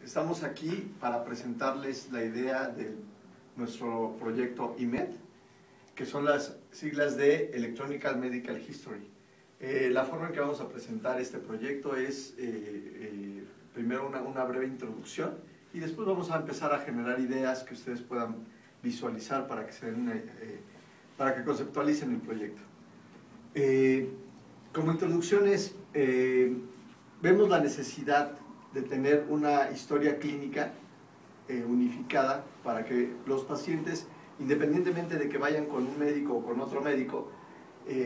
Estamos aquí para presentarles la idea de nuestro proyecto EMED, que son las siglas de Electronic Medical History. La forma en que vamos a presentar este proyecto es primero una breve introducción y después vamos a empezar a generar ideas que ustedes puedan visualizar para que, para que conceptualicen el proyecto. Como introducciones, vemos la necesidad de tener una historia clínica unificada para que los pacientes, independientemente de que vayan con un médico o con otro médico,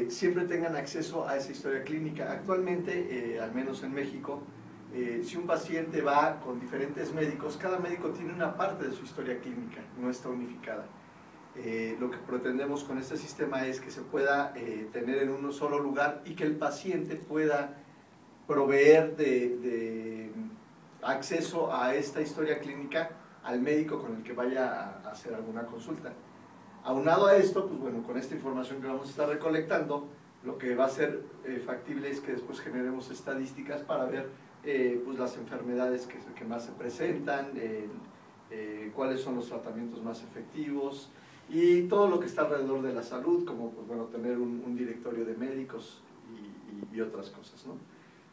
siempre tengan acceso a esa historia clínica. Actualmente, al menos en México, si un paciente va con diferentes médicos, cada médico tiene una parte de su historia clínica, no está unificada. Lo que pretendemos con este sistema es que se pueda tener en un solo lugar y que el paciente pueda proveer de acceso a esta historia clínica al médico con el que vaya a hacer alguna consulta. Aunado a esto, pues bueno, con esta información que vamos a estar recolectando, lo que va a ser factible es que después generemos estadísticas para ver pues las enfermedades que más se presentan, cuáles son los tratamientos más efectivos y todo lo que está alrededor de la salud, como pues, bueno, tener un directorio de médicos y otras cosas, ¿no?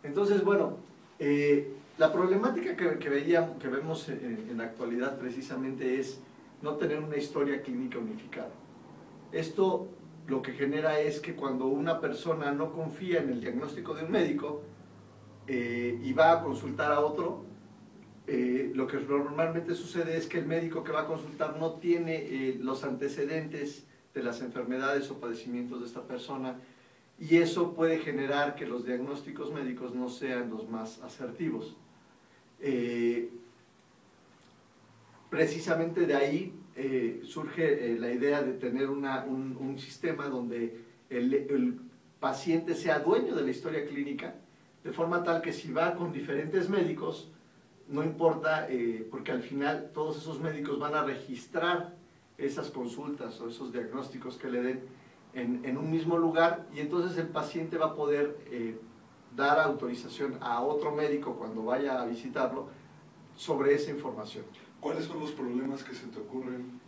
Entonces, bueno, la problemática que vemos en la actualidad precisamente es no tener una historia clínica unificada. Esto lo que genera es que cuando una persona no confía en el diagnóstico de un médico y va a consultar a otro, lo que normalmente sucede es que el médico que va a consultar no tiene los antecedentes de las enfermedades o padecimientos de esta persona, y eso puede generar que los diagnósticos médicos no sean los más asertivos. Precisamente de ahí surge la idea de tener un sistema donde el paciente sea dueño de la historia clínica, de forma tal que si va con diferentes médicos, no importa, porque al final todos esos médicos van a registrar esas consultas o esos diagnósticos que le den en un mismo lugar, y entonces el paciente va a poder dar autorización a otro médico cuando vaya a visitarlo sobre esa información. ¿Cuáles son los problemas que se te ocurren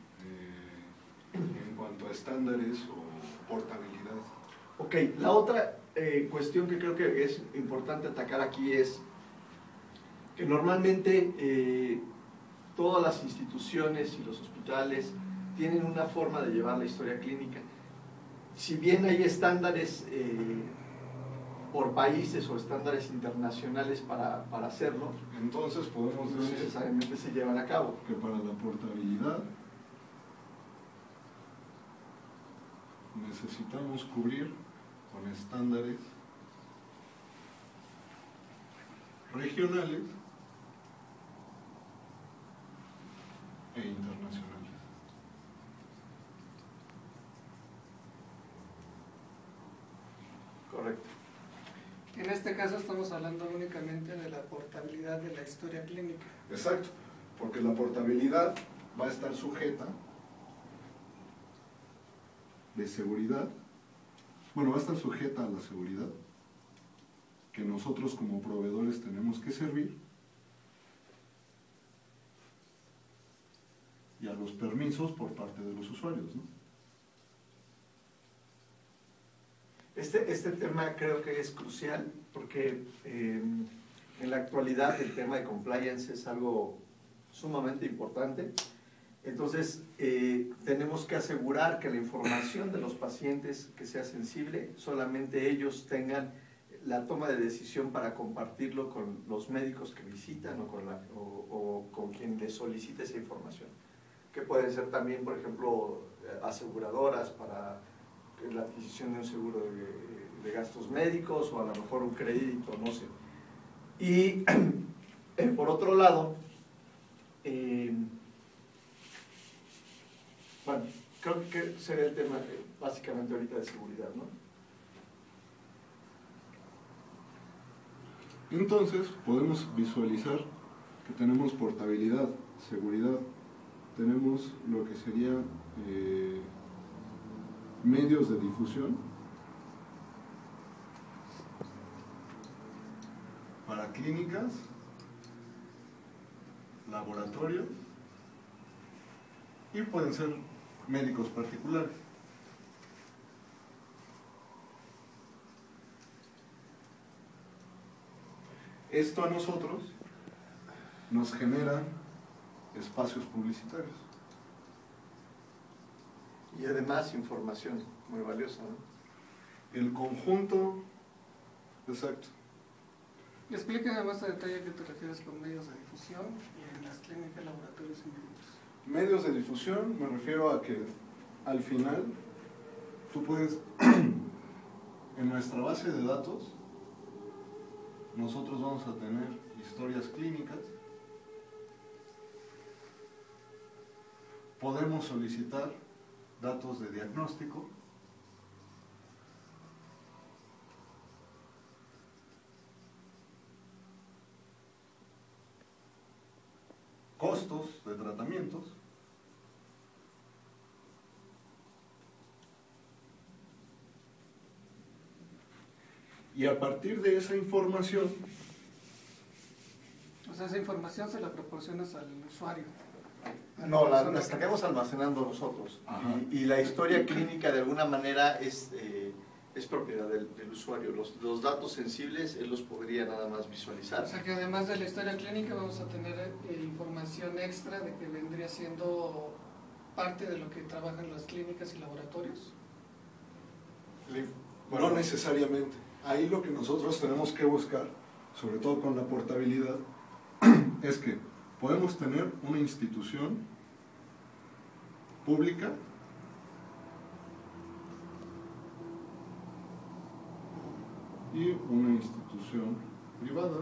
en cuanto a estándares o portabilidad? Ok, la otra cuestión que creo que es importante atacar aquí es que normalmente todas las instituciones y los hospitales tienen una forma de llevar la historia clínica. Si bien hay estándares por países o estándares internacionales para hacerlo, entonces podemos no decir necesariamente se llevan a cabo. que para la portabilidad necesitamos cubrir con estándares regionales e internacionales. Correcto. En este caso estamos hablando únicamente de la portabilidad de la historia clínica. Exacto, porque la portabilidad va a estar sujeta de seguridad, bueno, va a estar sujeta a la seguridad que nosotros como proveedores tenemos que servir y a los permisos por parte de los usuarios, ¿no? Este tema creo que es crucial porque en la actualidad el tema de compliance es algo sumamente importante. Entonces tenemos que asegurar que la información de los pacientes que sea sensible, solamente ellos tengan la toma de decisión para compartirlo con los médicos que visitan o con quien les solicite esa información, que pueden ser también, por ejemplo, aseguradoras para la adquisición de un seguro de gastos médicos o a lo mejor un crédito, no sé. Y por otro lado, bueno, creo que sería el tema básicamente ahorita de seguridad, ¿no? Entonces podemos visualizar que tenemos portabilidad, seguridad, tenemos lo que sería medios de difusión para clínicas laboratorio y pueden ser médicos particulares. Esto a nosotros nos genera espacios publicitarios. Y además información muy valiosa, ¿no? El conjunto, exacto. Explíqueme más a detalle a qué te refieres con medios de difusión y en las clínicas, laboratorios y médicos. Medios de difusión, me refiero a que al final tú puedes, en nuestra base de datos, nosotros vamos a tener historias clínicas, podemos solicitar datos de diagnóstico, costos de tratamientos, y a partir de esa información, O sea, esa información se la proporcionas al usuario. No, la estaríamos almacenando nosotros. Ajá. Y la historia clínica de alguna manera es propiedad del usuario. Los datos sensibles él los podría nada más visualizar. O sea que además de la historia clínica vamos a tener información extra de que vendría siendo parte de lo que trabajan las clínicas y laboratorios. no necesariamente. Ahí lo que nosotros tenemos que buscar, sobre todo con la portabilidad, es que podemos tener una institución pública y una institución privada.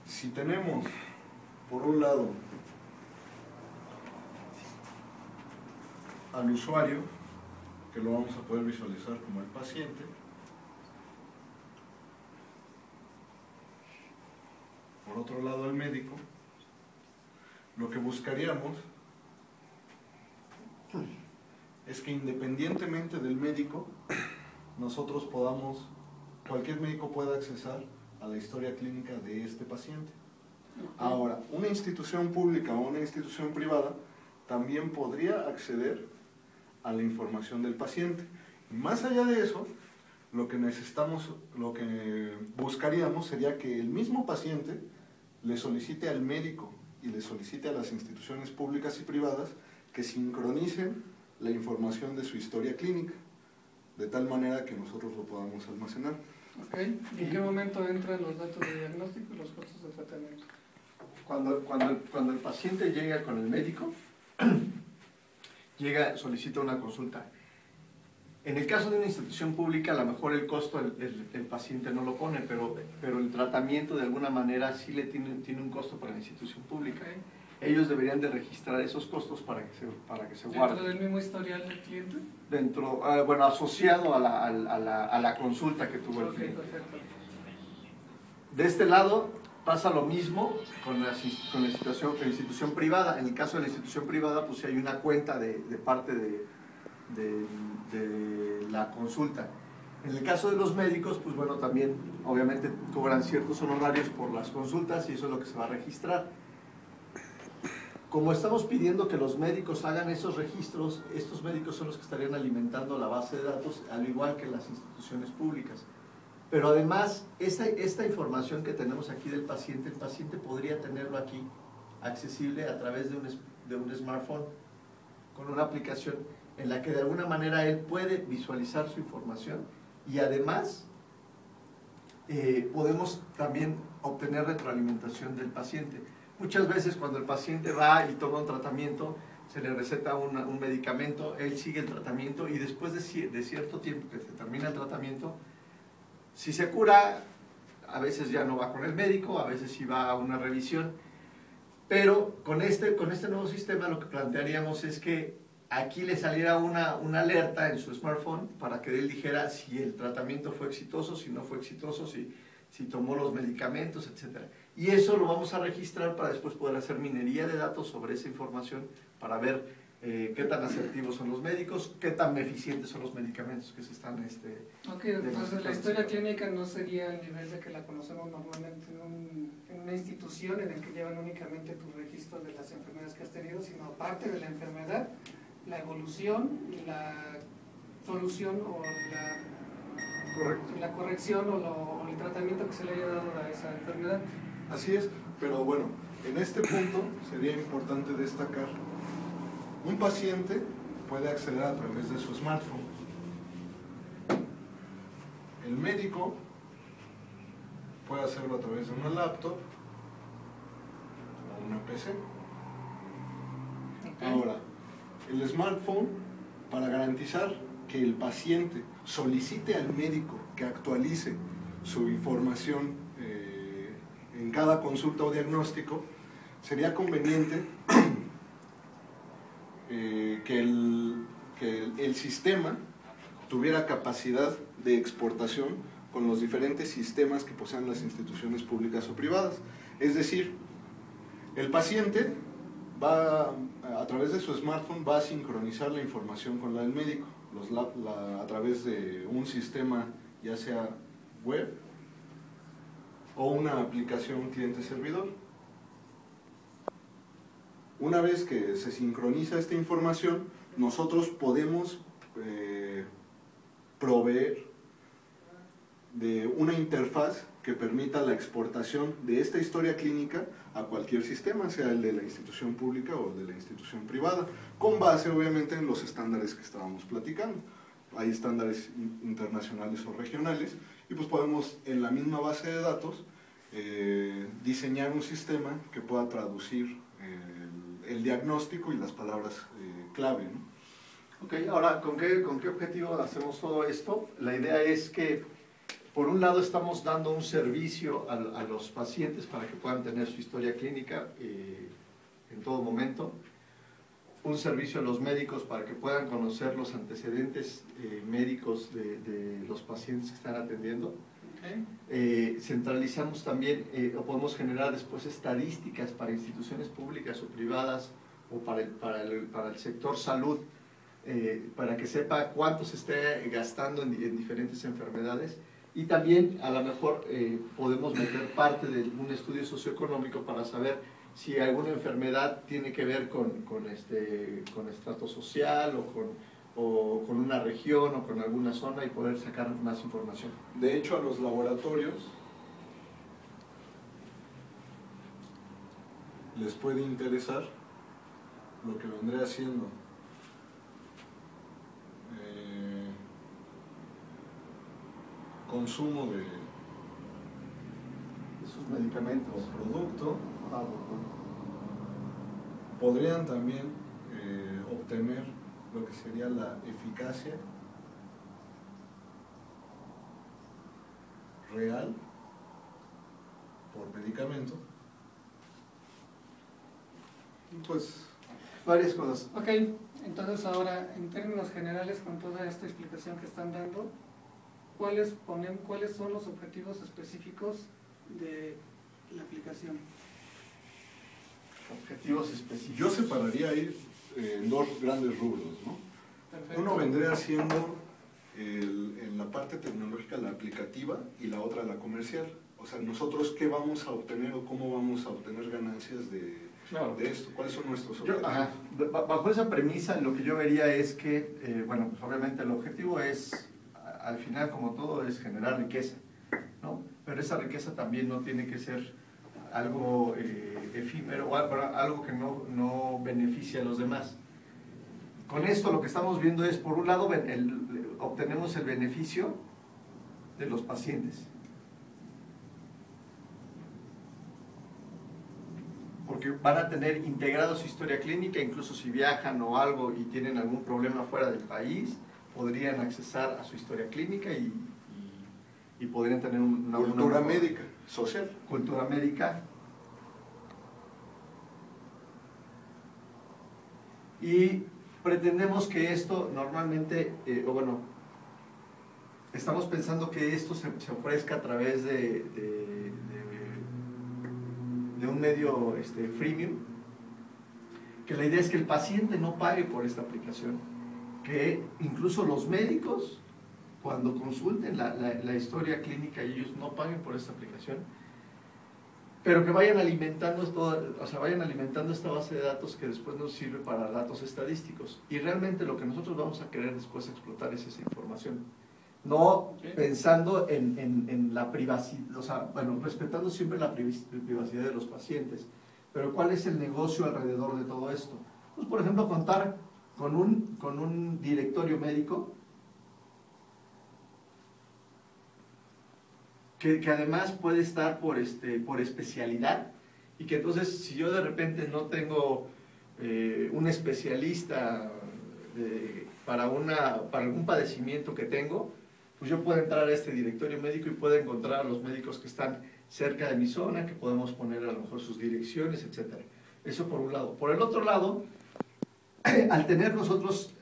Si tenemos, por un lado, al usuario, que lo vamos a poder visualizar como el paciente, por otro lado al médico, lo que buscaríamos es que independientemente del médico, nosotros podamos, cualquier médico pueda accesar a la historia clínica de este paciente. Ahora, una institución pública o una institución privada también podría acceder a la información del paciente. Y más allá de eso, lo que buscaríamos sería que el mismo paciente le solicite al médico y le solicite a las instituciones públicas y privadas que sincronicen la información de su historia clínica, de tal manera que nosotros lo podamos almacenar. Ok, ¿y en qué momento entran los datos de diagnóstico y los costos de tratamiento? Cuando el paciente llega con el médico, solicita una consulta. En el caso de una institución pública, a lo mejor el costo el paciente no lo pone, pero el tratamiento de alguna manera sí tiene un costo para la institución pública. Okay. Ellos deberían de registrar esos costos para que se guarden. ¿Dentro del mismo historial del cliente? Asociado a la consulta que tuvo el Ok, cliente. perfecto. De este lado pasa lo mismo con la institución privada. En el caso de la institución privada, pues si hay una cuenta de parte de la consulta. En el caso de los médicos, pues bueno, también obviamente cobran ciertos honorarios por las consultas y eso es lo que se va a registrar. Como estamos pidiendo que los médicos hagan esos registros, estos médicos son los que estarían alimentando la base de datos, al igual que las instituciones públicas. Pero además, esta información que tenemos aquí del paciente, el paciente podría tenerlo aquí, accesible a través de un smartphone, con una aplicación en la que de alguna manera él puede visualizar su información y además podemos también obtener retroalimentación del paciente. Muchas veces cuando el paciente va y toma un tratamiento, se le receta un medicamento, él sigue el tratamiento y después de cierto tiempo que se termina el tratamiento, si se cura, a veces ya no va con el médico, a veces sí va a una revisión, pero con este nuevo sistema lo que plantearíamos es que aquí le saliera una alerta en su smartphone para que él dijera si el tratamiento fue exitoso, si no fue exitoso, si tomó los medicamentos, etc. Y eso lo vamos a registrar para después poder hacer minería de datos sobre esa información para ver qué tan asertivos son los médicos, qué tan eficientes son los medicamentos que se están... Ok, entonces la historia clínica no sería al nivel de que la conocemos normalmente en una institución en la que llevan únicamente tu registro de las enfermedades que has tenido, sino aparte de la enfermedad, la evolución y la solución o la corrección o el tratamiento que se le haya dado a esa enfermedad. Así es, pero bueno, en este punto sería importante destacar, un paciente puede acceder a través de su smartphone. El médico puede hacerlo a través de una laptop o una PC. Okay. Ahora, el smartphone, para garantizar que el paciente solicite al médico que actualice su información en cada consulta o diagnóstico, sería conveniente que el sistema tuviera capacidad de exportación con los diferentes sistemas que posean las instituciones públicas o privadas. Es decir, el paciente va, a través de su smartphone, va a sincronizar la información con la del médico, a través de un sistema, ya sea web o una aplicación cliente-servidor. Una vez que se sincroniza esta información, nosotros podemos proveer de una interfaz que permita la exportación de esta historia clínica a cualquier sistema, sea el de la institución pública o el de la institución privada, con base obviamente en los estándares que estábamos platicando. Hay estándares internacionales o regionales y pues podemos en la misma base de datos diseñar un sistema que pueda traducir el diagnóstico y las palabras clave, ¿no? Ok, ahora, ¿con qué objetivo hacemos todo esto? La idea es que, por un lado, estamos dando un servicio a los pacientes para que puedan tener su historia clínica en todo momento, un servicio a los médicos para que puedan conocer los antecedentes médicos de los pacientes que están atendiendo. Okay. Centralizamos también, o podemos generar después estadísticas para instituciones públicas o privadas o para el sector salud, para que sepa cuánto se esté gastando en diferentes enfermedades, y también a lo mejor podemos meter parte de un estudio socioeconómico para saber si alguna enfermedad tiene que ver con estrato social o con una región o con alguna zona, y poder sacar más información. De hecho, a los laboratorios les puede interesar lo que vendría siendo consumo de Sus medicamentos. producto. Podrían también obtener lo que sería la eficacia real por medicamento. Pues Varias cosas. Ok, entonces ahora, en términos generales, con toda esta explicación que están dando, ¿cuáles son los objetivos específicos de la aplicación? Objetivos específicos. yo separaría ahí en dos grandes rubros, ¿no? Perfecto. Uno vendría siendo en la parte tecnológica la aplicativa y la otra la comercial. O sea, nosotros qué vamos a obtener o cómo vamos a obtener ganancias de esto, cuáles son nuestros objetivos. Bajo esa premisa, lo que yo vería es que, bueno, pues obviamente el objetivo es, al final, como todo, es generar riqueza, ¿no? Pero esa riqueza también no tiene que ser algo efímero o algo que no beneficie a los demás. Con esto lo que estamos viendo es, por un lado, obtenemos el beneficio de los pacientes, porque van a tener integrado su historia clínica, incluso si viajan o algo y tienen algún problema fuera del país, podrían accesar a su historia clínica y podrían tener una cultura médica, social. Cultura médica. Y pretendemos que esto normalmente, o bueno, estamos pensando que esto se ofrezca a través de un medio freemium, que la idea es que el paciente no pague por esta aplicación, que incluso los médicos, cuando consulten la historia clínica, ellos no paguen por esta aplicación, pero que vayan alimentando vayan alimentando esta base de datos que después nos sirve para datos estadísticos. Y realmente lo que nosotros vamos a querer después explotar es esa información. No pensando en la privacidad, o sea, bueno, respetando siempre la privacidad de los pacientes, pero ¿cuál es el negocio alrededor de todo esto? Pues, por ejemplo, contar con un directorio médico que además puede estar por especialidad, y que entonces si yo de repente no tengo un especialista para algún padecimiento que tengo, pues yo puedo entrar a este directorio médico y puedo encontrar a los médicos que están cerca de mi zona, que podemos poner a lo mejor sus direcciones, etc. Eso por un lado. Por el otro lado, al tener nosotros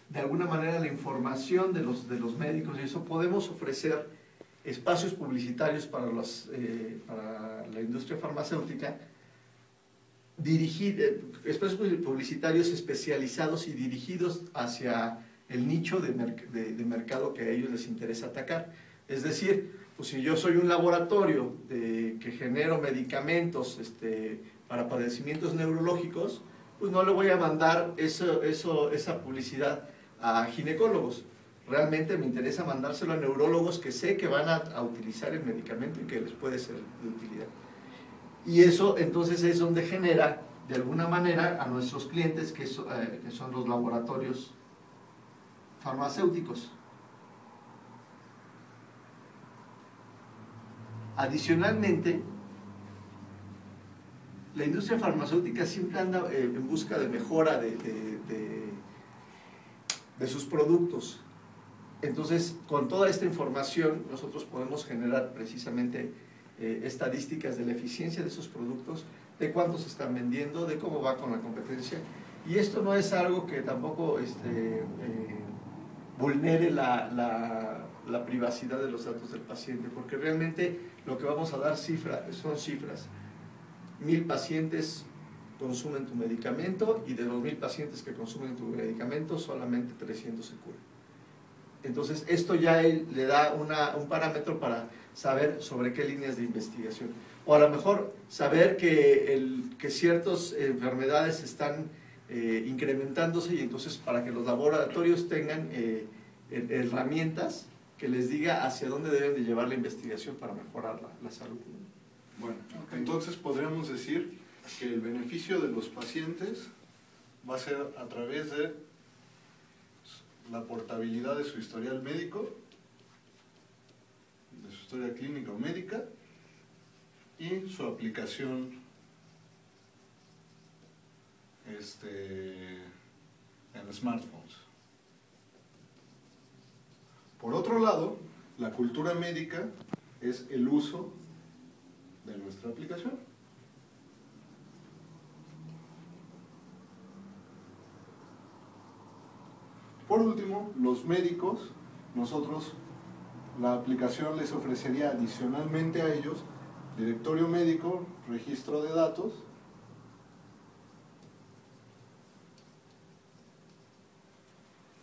de alguna manera la información de los médicos y eso, podemos ofrecer espacios publicitarios para la industria farmacéutica, espacios publicitarios especializados y dirigidos hacia el nicho de mercado que a ellos les interesa atacar. Es decir, pues si yo soy un laboratorio que genero medicamentos para padecimientos neurológicos, pues no le voy a mandar esa publicidad a ginecólogos. Realmente me interesa mandárselo a neurólogos que sé que van a utilizar el medicamento y que les puede ser de utilidad. Y eso entonces es donde genera, de alguna manera, a nuestros clientes, que son los laboratorios farmacéuticos. Adicionalmente, la industria farmacéutica siempre anda en busca de mejora de sus productos. Entonces, con toda esta información, nosotros podemos generar precisamente estadísticas de la eficiencia de esos productos, de cuántos se están vendiendo, de cómo va con la competencia. Y esto no es algo que tampoco vulnere la privacidad de los datos del paciente, porque realmente lo que vamos a dar son cifras. 1000 pacientes consumen tu medicamento y de los 1000 pacientes que consumen tu medicamento, solamente 300 se curan. Entonces, esto ya le da un parámetro para saber sobre qué líneas de investigación. O a lo mejor saber que ciertas enfermedades están incrementándose, y entonces para que los laboratorios tengan herramientas que les diga hacia dónde deben de llevar la investigación para mejorar la salud. Bueno, entonces podríamos decir que el beneficio de los pacientes va a ser a través de la portabilidad de su historial médico, de su historia clínica o médica, y su aplicación en smartphones. Por otro lado, la cultura médica es el uso de nuestra aplicación. Por último, los médicos, la aplicación les ofrecería adicionalmente a ellos directorio médico, registro de datos,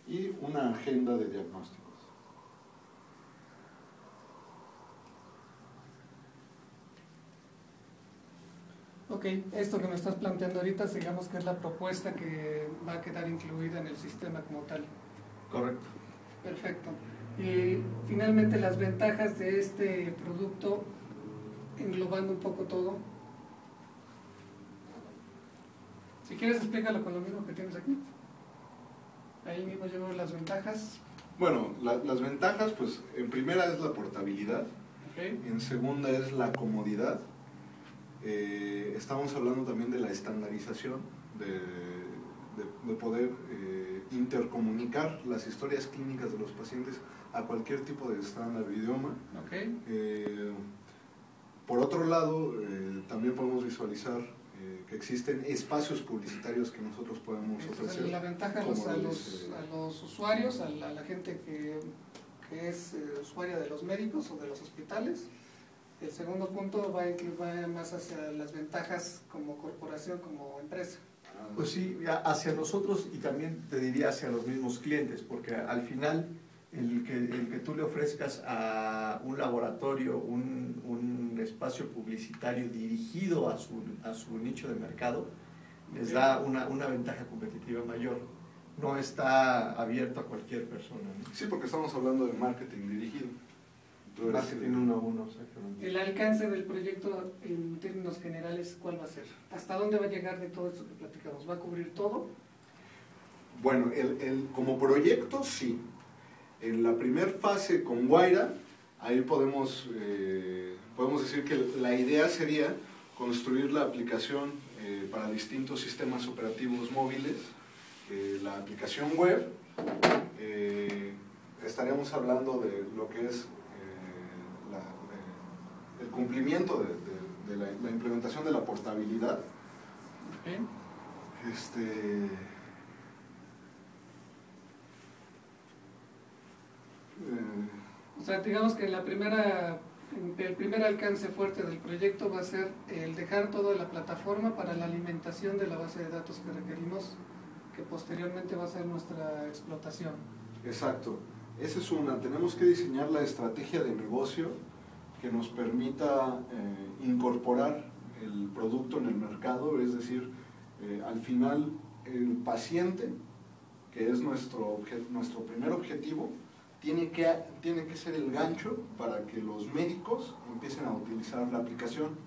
y una agenda de diagnósticos. Ok, esto que me estás planteando ahorita, digamos que es la propuesta que va a quedar incluida en el sistema como tal. Correcto. Perfecto. Y finalmente las ventajas de este producto, englobando un poco todo. Si quieres explícalo con lo mismo que tienes aquí. Ahí mismo llevo las ventajas. Bueno, las ventajas, pues en primera es la portabilidad, Okay. En segunda es la comodidad. Estamos hablando también de la estandarización, de poder intercomunicar las historias clínicas de los pacientes a cualquier tipo de estándar de idioma. Okay. Por otro lado, también podemos visualizar que existen espacios publicitarios que nosotros podemos ofrecer. La ventaja a los usuarios, a la gente que es usuaria de los médicos o de los hospitales. El segundo punto va más hacia las ventajas como corporación, como empresa. Pues sí, hacia nosotros y también te diría hacia los mismos clientes, porque al final el que tú le ofrezcas a un laboratorio un espacio publicitario dirigido a su nicho de mercado, les da una ventaja competitiva mayor. No está abierto a cualquier persona, ¿no? Sí, porque estamos hablando de marketing dirigido. Entonces, Marketing 1 a 1, exactamente. El alcance del proyecto en términos generales, ¿cuál va a ser? ¿Hasta dónde va a llegar de todo esto que platicamos? ¿Va a cubrir todo? Bueno, como proyecto sí. En la primera fase con Guaira, ahí podemos decir que la idea sería construir la aplicación para distintos sistemas operativos móviles, la aplicación web. Estaríamos hablando de lo que es el cumplimiento de la implementación de la portabilidad. Okay. O sea, digamos que el primer alcance fuerte del proyecto va a ser el dejar toda la plataforma para la alimentación de la base de datos que requerimos, que posteriormente va a ser nuestra explotación. Exacto. Esa es una. Tenemos que diseñar la estrategia de negocio que nos permita incorporar el producto en el mercado, es decir, al final el paciente, que es nuestro primer objetivo, tiene que ser el gancho para que los médicos empiecen a utilizar la aplicación.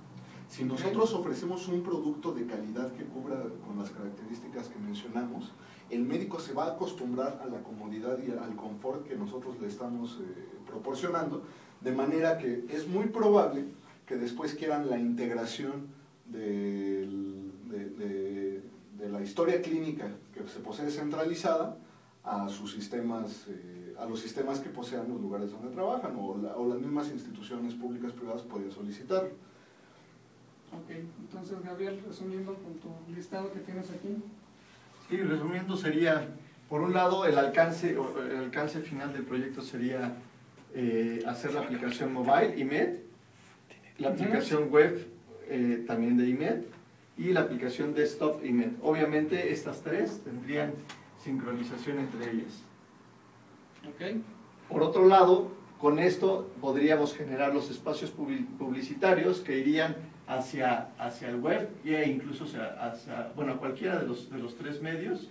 Si nosotros ofrecemos un producto de calidad que cubra con las características que mencionamos, el médico se va a acostumbrar a la comodidad y al confort que nosotros le estamos proporcionando, de manera que es muy probable que después quieran la integración de la historia clínica que se posee centralizada a sus sistemas, a los sistemas que posean los lugares donde trabajan, o las mismas instituciones públicas privadas podrían solicitar. Ok, entonces Gabriel, resumiendo con tu listado que tienes aquí. Sí, resumiendo sería, por un lado, el alcance final del proyecto sería hacer la aplicación mobile, IMED, la aplicación web también de IMED, y la aplicación desktop IMED. Obviamente estas tres tendrían sincronización entre ellas. Okay. Por otro lado, con esto podríamos generar los espacios publicitarios que irían hacia el web e incluso hacia cualquiera de los tres medios.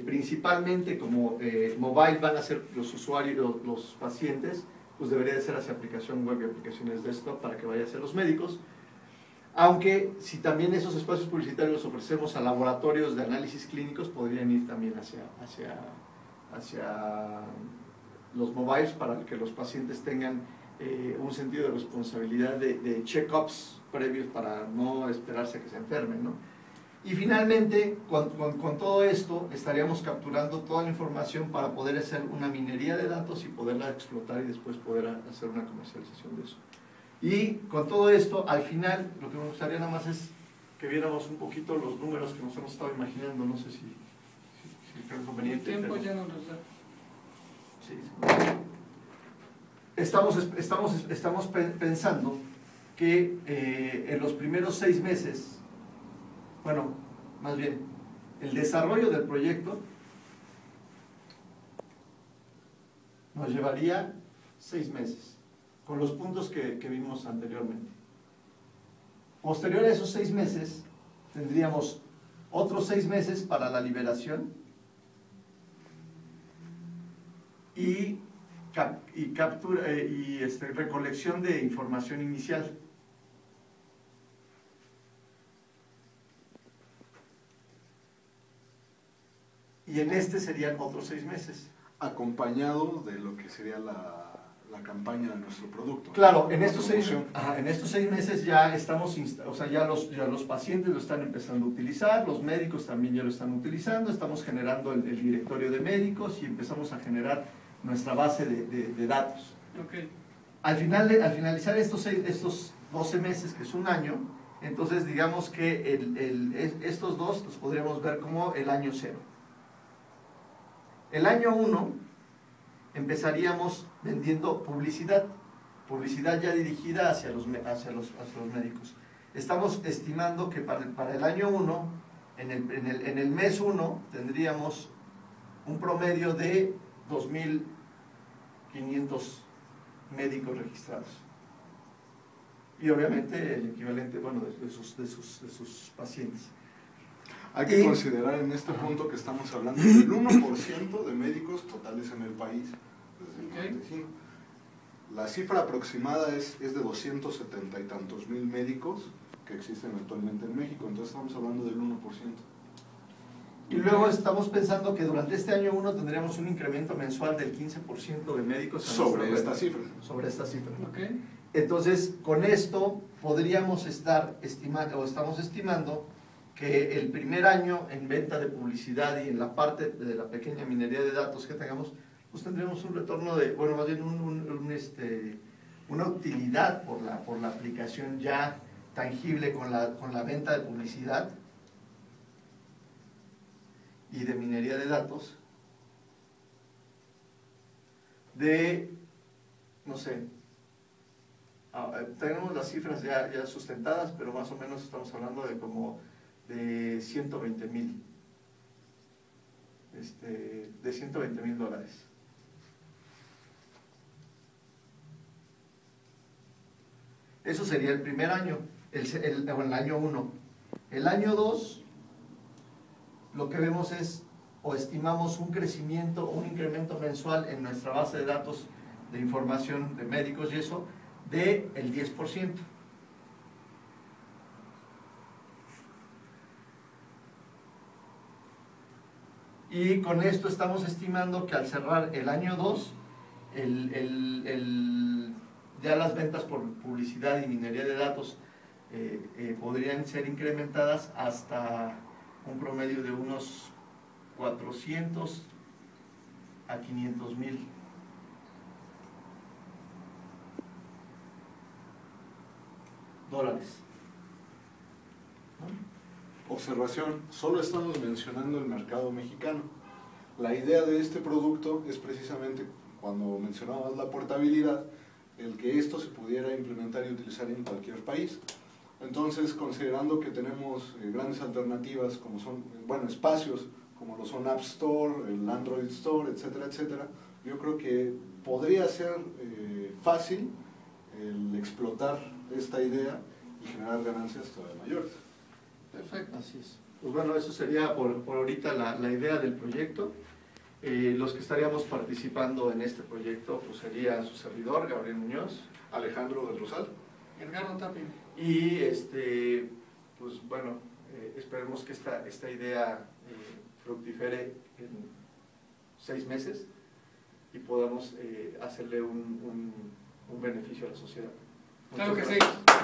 Principalmente como mobile van a ser los usuarios, los pacientes, pues debería de ser hacia aplicación web y aplicaciones desktop para que vaya hacia los médicos. Aunque si también esos espacios publicitarios los ofrecemos a laboratorios de análisis clínicos, podrían ir también hacia los mobiles para que los pacientes tengan un sentido de responsabilidad de check-ups previos para no esperarse a que se enfermen, ¿no? Y finalmente, con todo esto, estaríamos capturando toda la información para poder hacer una minería de datos y poderla explotar y después poder hacer una comercialización de eso. Y con todo esto, al final, lo que me gustaría nada más es que viéramos un poquito los números que nos hemos estado imaginando. No sé si creo conveniente. El tiempo ya no nos da. Sí. Estamos pensando que en los primeros 6 meses, bueno, más bien, el desarrollo del proyecto nos llevaría 6 meses, con los puntos que vimos anteriormente. Posterior a esos 6 meses, tendríamos otros 6 meses para la liberación y captura y recolección de información inicial. Y en este serían otros 6 meses. Acompañado de lo que sería la campaña de nuestro producto. Claro, en estos 6 meses ya estamos, o sea, ya los pacientes lo están empezando a utilizar, los médicos también ya lo están utilizando, estamos generando el directorio de médicos y empezamos a generar nuestra base de datos. Okay. Al finalizar estos 12 meses, que es un año, entonces digamos que estos dos los podríamos ver como el año 0. El año 1 empezaríamos vendiendo publicidad ya dirigida hacia los médicos. Estamos estimando que para el año 1 En el mes 1 tendríamos un promedio de 2.500 médicos registrados. Y obviamente el equivalente, bueno, de sus pacientes. Hay que considerar en este punto que estamos hablando del 1% de médicos totales en el país. Desde el 95. La cifra aproximada es de 270 y tantos mil médicos que existen actualmente en México, entonces estamos hablando del 1%. Y luego estamos pensando que durante este año 1 tendremos un incremento mensual del 15% de médicos sobre esta cifra. Sobre esta cifra. Okay. Entonces, con esto podríamos estar estimando, o estamos estimando, que el primer año en venta de publicidad y en la parte de la pequeña minería de datos que tengamos, pues tendremos un retorno de, bueno, más bien una utilidad por la aplicación ya tangible con la venta de publicidad y de minería de datos de, no sé, tenemos las cifras ya sustentadas, pero más o menos estamos hablando de como de 120,000 de 120,000 dólares. Eso sería el primer año, el año 1. El año 2, lo que vemos es, o estimamos un crecimiento, un incremento mensual en nuestra base de datos de información de médicos y eso, del 10%. Y con esto estamos estimando que al cerrar el año 2, ya las ventas por publicidad y minería de datos podrían ser incrementadas hasta un promedio de unos 400 a 500,000 dólares. Observación, solo estamos mencionando el mercado mexicano. La idea de este producto es precisamente, cuando mencionábamos la portabilidad, el que esto se pudiera implementar y utilizar en cualquier país. Entonces, considerando que tenemos grandes alternativas como son, bueno, espacios como lo son App Store, el Android Store, etcétera, etcétera, yo creo que podría ser fácil el explotar esta idea y generar ganancias todavía mayores. Perfecto. Así es. Pues bueno, eso sería por ahorita la idea del proyecto. Los que estaríamos participando en este proyecto pues sería su servidor, Gabriel Muñoz, Alejandro del Rosal, Edgardo Tapia. y pues bueno, esperemos que esta idea fructifere en 6 meses y podamos hacerle un beneficio a la sociedad. Claro que Muchas gracias. sí.